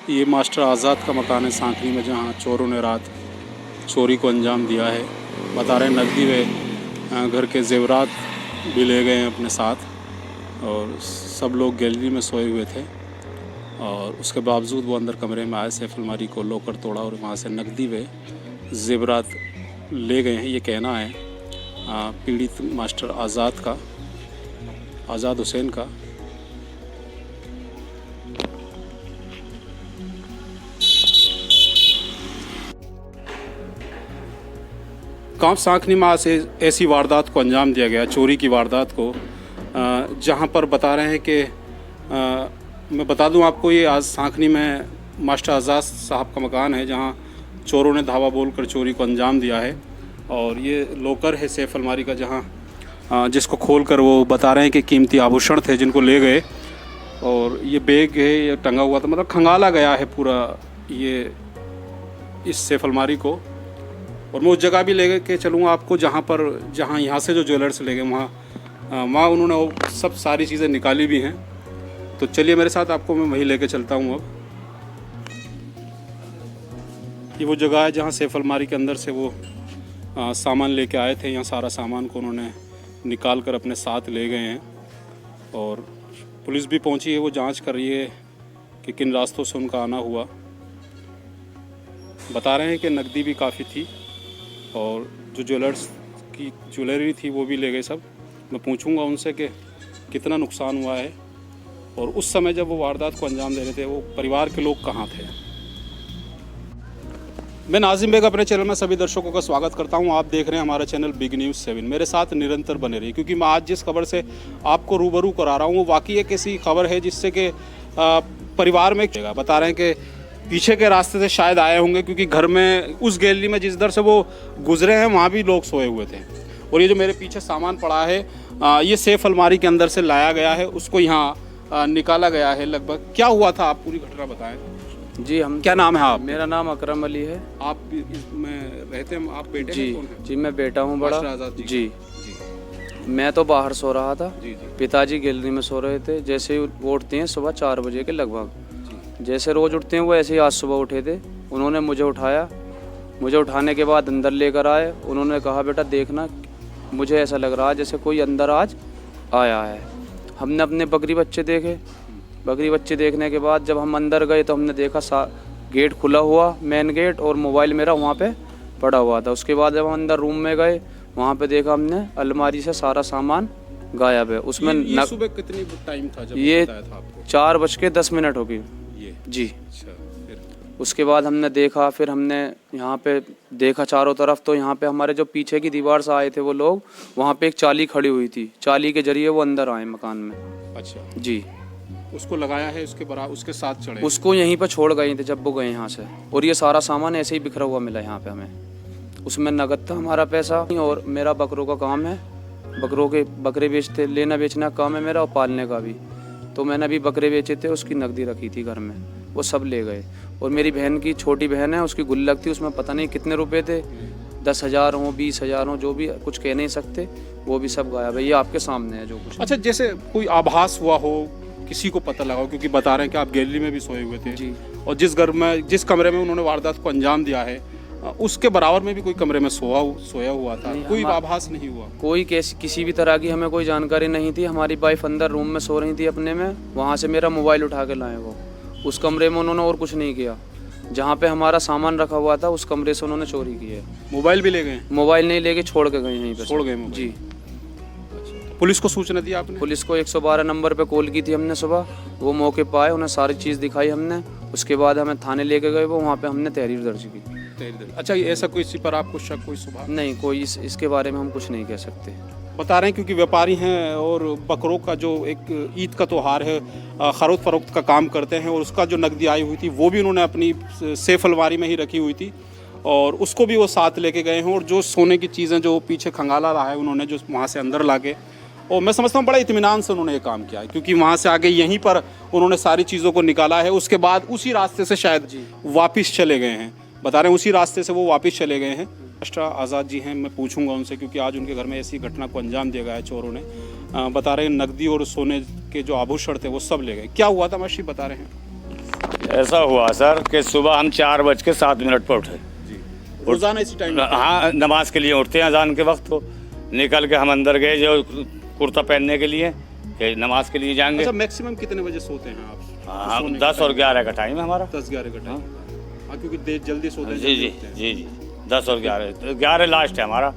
ये मास्टर आज़ाद का मकान है सांकरी में, जहाँ चोरों ने रात चोरी को अंजाम दिया है। बता रहे हैं नकदी व घर के जेवरात भी ले गए हैं अपने साथ, और सब लोग गैलरी में सोए हुए थे। और उसके बावजूद वो अंदर कमरे में आए, सैफ अलमारी को लॉकर तोड़ा और वहाँ से नकदी व जेवरात ले गए हैं। ये कहना है पीड़ित मास्टर आज़ाद हुसैन का। गाँव सांकनी में से ऐसी वारदात को अंजाम दिया गया, चोरी की वारदात को, जहां पर बता रहे हैं कि मैं बता दूं आपको, ये आज सांकनी में मास्टर आज़ाद साहब का मकान है, जहां चोरों ने धावा बोलकर चोरी को अंजाम दिया है। और ये लॉकर है सैफ अलमारी का, जहां जिसको खोलकर वो बता रहे हैं कि कीमती आभूषण थे जिनको ले गए। और ये बैग है, ये टंगा हुआ था, मतलब खंगाला गया है पूरा ये इस सैफ अलमारी को। और मैं उस जगह भी ले के चलूँगा आपको जहाँ यहाँ से जो ज्वेलर्स ले गए वहाँ उन्होंने वो सब सारी चीज़ें निकाली भी हैं। तो चलिए मेरे साथ, आपको मैं वहीं लेके चलता हूँ। अब ये वो जगह है जहाँ सैफ अलमारी के अंदर से वो सामान लेके आए थे। यहाँ सारा सामान को उन्होंने निकाल कर अपने साथ ले गए हैं। और पुलिस भी पहुँची है, वो जाँच कर रही है कि किन रास्तों से उनका आना हुआ। बता रहे हैं कि नकदी भी काफ़ी थी और जो ज्वेलर्स की ज्वेलरी थी वो भी ले गए सब। मैं पूछूंगा उनसे कि कितना नुकसान हुआ है, और उस समय जब वो वारदात को अंजाम दे रहे थे वो परिवार के लोग कहाँ थे। मैं नाजिम बेग अपने चैनल में सभी दर्शकों का स्वागत करता हूं। आप देख रहे हैं हमारा चैनल बिग न्यूज़ 7। मेरे साथ निरंतर बने रहिए, क्योंकि मैं आज जिस खबर से आपको रूबरू करा रहा हूँ वो वाकई एक ऐसी खबर है जिससे कि परिवार में बता रहे हैं कि पीछे के रास्ते से शायद आए होंगे, क्योंकि घर में उस गैलरी में जिस दर से वो गुजरे हैं वहाँ भी लोग सोए हुए थे। और ये जो मेरे पीछे सामान पड़ा है ये सैफ अलमारी के अंदर से लाया गया है, उसको यहाँ निकाला गया है। लगभग क्या हुआ था, आप पूरी घटना बताएं। जी, हम क्या नाम है आप? मेरा नाम अकरम अली है। आप इसमें रहते हैं, आप बेटे जी हैं? कौन है? जी, मैं बेटा हूँ बड़ा। आज़ाद जी। जी जी मैं तो बाहर सो रहा था। जी जी पिताजी गैलरी में सो रहे थे। जैसे ही वो उठते हैं सुबह 4 बजे के लगभग, जैसे रोज़ उठते हैं वो ऐसे ही आज सुबह उठे थे। उन्होंने मुझे उठाया, मुझे उठाने के बाद अंदर लेकर आए। उन्होंने कहा बेटा देखना, मुझे ऐसा लग रहा है जैसे कोई अंदर आज आया है। हमने अपने बकरी बच्चे देखे। बकरी बच्चे देखने के बाद जब हम अंदर गए तो हमने देखा गेट खुला हुआ, मेन गेट, और मोबाइल मेरा वहाँ पे पड़ा हुआ था। उसके बाद जब हम अंदर रूम में गए वहाँ पे देखा हमने अलमारी से सारा सामान गायब है। उसमें ये सुबह कितनी टाइम था जब ये बताया था आपको? 4:10 हो गई जी। अच्छा, फिर उसके बाद हमने देखा, फिर हमने यहाँ पे देखा चारों तरफ, तो यहाँ पे हमारे जो पीछे की दीवार से आए थे वो लोग, वहाँ पे एक चाली खड़ी हुई थी। चाली के जरिए वो अंदर आए मकान में। अच्छा जी, उसको लगाया है, उसके साथ चढ़े? उसको यहीं पे छोड़ गए थे जब वो गए यहाँ से। और ये सारा सामान ऐसे ही बिखरा हुआ मिला यहाँ पे हमें। उसमें नगद था हमारा पैसा, और मेरा बकरों का काम है। बकरे बेचते, लेना बेचना काम है मेरा, और पालने का भी। तो मैंने अभी बकरे बेचे थे, उसकी नकदी रखी थी घर में, वो सब ले गए। और मेरी बहन की छोटी बहन है, उसकी गुल्लक थी, उसमें पता नहीं कितने रुपए थे, 10,000 हो 20,000 हो, जो भी, कुछ कह नहीं सकते, वो भी सब गायब है। ये आपके सामने है जो कुछ। अच्छा, जैसे कोई आभास हुआ हो, किसी को पता लगा हो, क्योंकि बता रहे हैं कि आप गैलरी में भी सोए हुए थे जी, और जिस कमरे में उन्होंने वारदात को अंजाम दिया है उसके बराबर में भी कोई कमरे में सोया हुआ था, कोई आभास नहीं हुआ? कोई किसी भी तरह की हमें कोई जानकारी नहीं थी। हमारी वाइफ अंदर रूम में सो रही थी अपने में, वहाँ से मेरा मोबाइल उठा के लाए वो। उस कमरे में उन्होंने और कुछ नहीं किया। जहाँ पे हमारा सामान रखा हुआ था उस कमरे से उन्होंने चोरी की है। मोबाइल भी ले गए? मोबाइल नहीं लेके छोड़ के गए यहीं पे। छोड़ गए मोबाइल? जी। पुलिस को सूचना दी आपने? पुलिस को 112 नंबर पे कॉल की थी हमने सुबह। वो मौके पर आए, उन्हें सारी चीज़ दिखाई हमने। उसके बाद हमें थाने लेके गए, वो वहाँ पे हमने तहरीर दर्ज की। अच्छा, ऐसा कोई इसी पर आपको शक, कोई सुबह? नहीं, कोई इसके बारे में हम कुछ नहीं कह सकते। बता रहे हैं क्योंकि व्यापारी हैं और बकरों का जो एक ईद का त्यौहार है, खरीद फरोख्त का काम करते हैं, और उसका जो नकदी आई हुई थी वो भी उन्होंने अपनी सेफ अलमारी में ही रखी हुई थी, और उसको भी वो साथ लेके गए हैं। और जो सोने की चीज़ें जो पीछे खंगाला रहा है उन्होंने, जो वहाँ से अंदर ला के, और मैं समझता हूँ बड़ा इत्मीनान से उन्होंने ये काम किया है, क्योंकि वहाँ से आगे यहीं पर उन्होंने सारी चीज़ों को निकाला है। उसके बाद उसी रास्ते से शायद वापस चले गए हैं। बता रहे हैं उसी रास्ते से वो वापस चले गए हैं। मास्टर आज़ाद जी हैं, मैं पूछूंगा उनसे, क्योंकि आज उनके घर में ऐसी घटना को अंजाम दिया गया है चोरों ने। बता रहे हैं नकदी और सोने के जो आभूषण थे वो सब ले गए। क्या हुआ था मास्टर, बता रहे हैं? ऐसा हुआ सर कि सुबह हम 4:07 पर उठे। जी, रोजाना इसी टाइम? हाँ, नमाज के लिए उठते हैं अजान के वक्त। तो निकल के हम अंदर गए जो कुर्ता पहनने के लिए कि नमाज के लिए जाएंगे। अच्छा, मैक्सिमम कितने बजे सोते हैं आप? हाँ, 10 और 11 का टाइम है हमारा। 10-11 का टाइम। हाँ, क्योंकि देर जल्दी सोते हैं। जी जी जी जी 10 और 11 लास्ट है हमारा।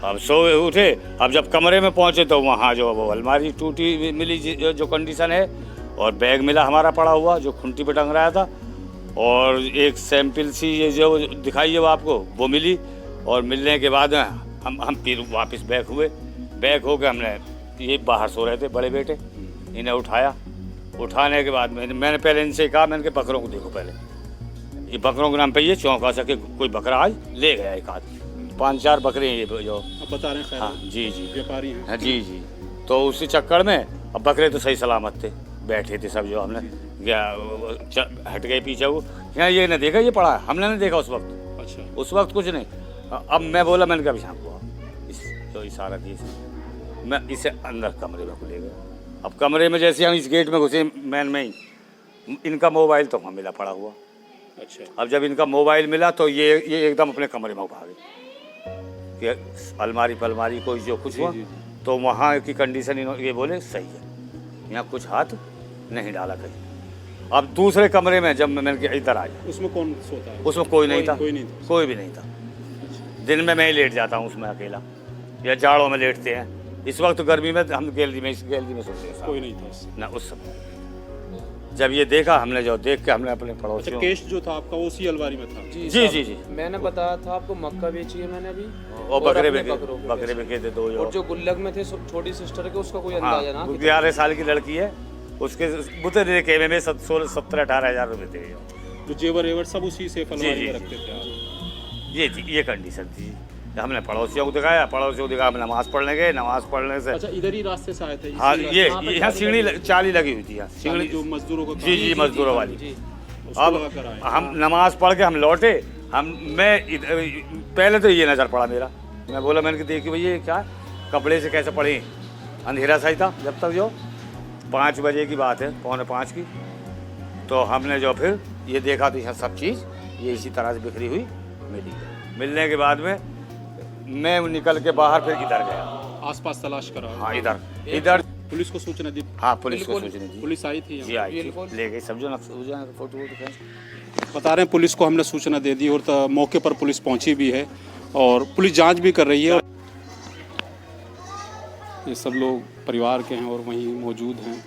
अब सो उठे, अब जब कमरे में पहुंचे तो वहाँ जो वो अलमारी टूटी मिली जो कंडीशन है, और बैग मिला हमारा पड़ा हुआ जो खुंटी पे टंग रहा था, और एक सैंपल सी ये जो दिखाई है वो आपको वो मिली। और मिलने के बाद हम फिर वापस बैक हुए। बैक होकर हमने ये बाहर सो रहे थे बड़े बेटे, इन्हें उठाया। उठाने के बाद मैंने पहले इनसे कहा, मैंने कहा बकरों को देखो पहले, ये बकरों के नाम पे ये चौंका सके कोई बकरा आज ले गया एक आध 5-4 बकरे हैं ये जो अब बता रहे हैं। खैर, हाँ जी जी व्यापारी हैं। हाँ जी जी। तो उसी चक्कर में अब बकरे तो सही सलामत थे, बैठे थे सब। जो हमने हट गए पीछे, वो यहाँ ये नहीं देखा ये पड़ा है, हमने नहीं देखा उस वक्त। अच्छा, उस वक्त कुछ नहीं। अब मैं बोला, मैंने कहा शाम को जो इशारा दिए मैं इसे अंदर कमरे में को ले गया। अब कमरे में जैसे हम इस गेट में घुसे मैन में ही, इनका मोबाइल तो वहाँ मिला पड़ा हुआ। अच्छा। अब जब इनका मोबाइल मिला तो ये एकदम अपने कमरे में भागे कि अलमारी पलमारी कोई जो कुछ हुआ। तो वहाँ की कंडीशन ये बोले सही है, यहाँ कुछ हाथ नहीं डाला कहीं। अब दूसरे कमरे में जब मैंने इधर आया, उसमें कौन सोता है? उसमें कोई नहीं था, कोई भी नहीं था। दिन में मैं ही लेट जाता हूँ उसमें अकेला, या जाड़ों में लेटते हैं। इस वक्त गर्मी में हम गैलरी में सोते हैं, कोई नहीं था ना उस समय। जब ये देखा हमने, जो देख के हमने अपने पड़ोसियों। अच्छा, केश जो था आपका वो उसी अलमारी में था? जी जी जी जी। मैंने बताया था आपको, मक्का बेची है मैंने अभी, और बकरे बकरे बिके थे 2। और जो गुल्लक में थे छोटी सिस्टर के, उसका कोई अंदाजा ना? 11 साल की लड़की है, उसके बुते देखे में 17-18 हज़ार रुपये थे। तो जेवर एवर सब उसी से अलमारी में रखते थे आप? ये कंडीशन थी। हमने पड़ोसियों को दिखाया, पड़ोसियों को दिखाया, हम नमाज पढ़ने गए। नमाज पढ़ने से अच्छा, इधर ही रास्ते से आए थे? हाँ, ये यहाँ सीढ़ी चाली लगी हुई थी, यहाँ सीढ़ी जो मजदूरों को। जी जी मजदूरों वाली। अब आए। हम नमाज पढ़ के हम लौटे। मैं पहले तो ये नज़र पड़ा मेरा, मैं बोला, मैंने कहा देखिए भैया क्या कपड़े से कैसे पड़े, अंधेरा सही था जब तक। जो 5 बजे की बात है, 4:45 की। तो हमने जो फिर ये देखा तो यहाँ सब चीज़ ये इसी तरह से बिखरी हुई मिली। मिलने के बाद में मैं निकल के बाहर फिर इधर गया, आसपास तलाश करा। हाँ, इधर पुलिस को सूचना दी? हाँ, पुलिस को सूचना दी। पुलिस आई थी? जी आई थी, ले गई सब जो फोटो बता रहे हैं पुलिस को हमने सूचना दे दी, और मौके पर पुलिस पहुंची भी है और पुलिस जांच भी कर रही है। ये सब लोग परिवार के हैं और वहीं मौजूद हैं।